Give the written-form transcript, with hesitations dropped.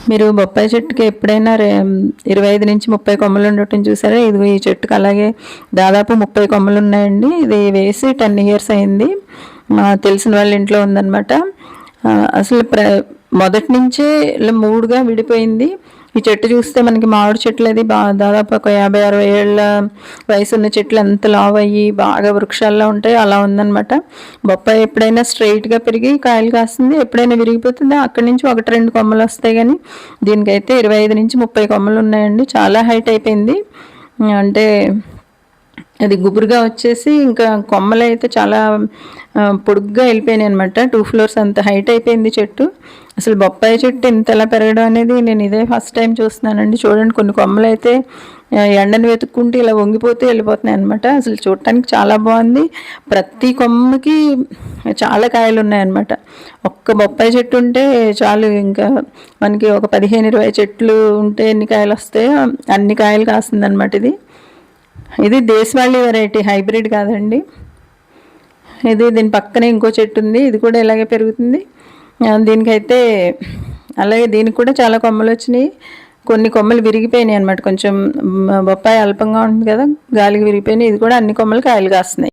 మీరు బొప్పాయి చెట్టుకి ఎప్పుడైనా 25-30 కొమ్మలు ఉండటం చూసారా? ఇదిగో ఈ చెట్టుకి అలాగే దాదాపు 30 కొమ్మలు ఉన్నాయండి. ఇది వేసి 10 ఇయర్స్ అయింది. తెలిసిన వాళ్ళ ఇంట్లో ఉందన్నమాట. అసలు మొదటి నుంచే ఇలా 3గా విడిపోయింది. ఈ చెట్టు చూస్తే మనకి మామిడి చెట్లు అది దాదాపు ఒక 50-60 ఏళ్ళ వయసున్న చెట్లు ఎంత లావు అయ్యి బాగా వృక్షాల్లో ఉంటాయి అలా ఉందన్నమాట. బొప్పాయి ఎప్పుడైనా స్ట్రైట్గా పెరిగి కాయలు కాస్తుంది, ఎప్పుడైనా విరిగిపోతుంది. అక్కడి నుంచి 1-2 కొమ్మలు వస్తాయి. కానీ దీనికైతే 25-30 కొమ్మలు ఉన్నాయండి. చాలా హైట్ అయిపోయింది. అంటే అది గుబురుగా వచ్చేసి ఇంకా కొమ్మలు అయితే చాలా పొడుగ్గా వెళ్ళిపోయినాయి అనమాట. 2 ఫ్లోర్స్ అంత హైట్ అయిపోయింది చెట్టు. అసలు బొప్పాయి చెట్టు ఇంతలా పెరగడం అనేది నేను ఇదే ఫస్ట్ టైం చూస్తున్నానండి. చూడండి, కొన్ని కొమ్మలు అయితే ఎండను వెతుక్కుంటూ ఇలా వంగిపోతూ వెళ్ళిపోతున్నాయి అనమాట. అసలు చూడటానికి చాలా బాగుంది. ప్రతి కొమ్మకి చాలా కాయలు ఉన్నాయన్నమాట. ఒక్క బొప్పాయి చెట్టు ఉంటే చాలు, ఇంకా మనకి ఒక 15-20 చెట్లు ఉంటే ఎన్ని కాయలు వస్తాయో అన్ని కాయలు కాస్తుంది అనమాట. ఇది దేశవాళీ వెరైటీ, హైబ్రిడ్ కాదండి. దీని పక్కనే ఇంకో చెట్టు ఉంది, ఇది కూడా ఇలాగే పెరుగుతుంది. దీనికైతే అలాగే దీనికి కూడా చాలా కొమ్మలు వచ్చినాయి. కొన్ని కొమ్మలు విరిగిపోయినాయి అనమాట. కొంచెం బొప్పాయి అల్పంగా ఉంటుంది కదా, గాలికి విరిగిపోయినాయి. ఇది కూడా అన్ని కొమ్మలు కాయలు కాస్తున్నాయి.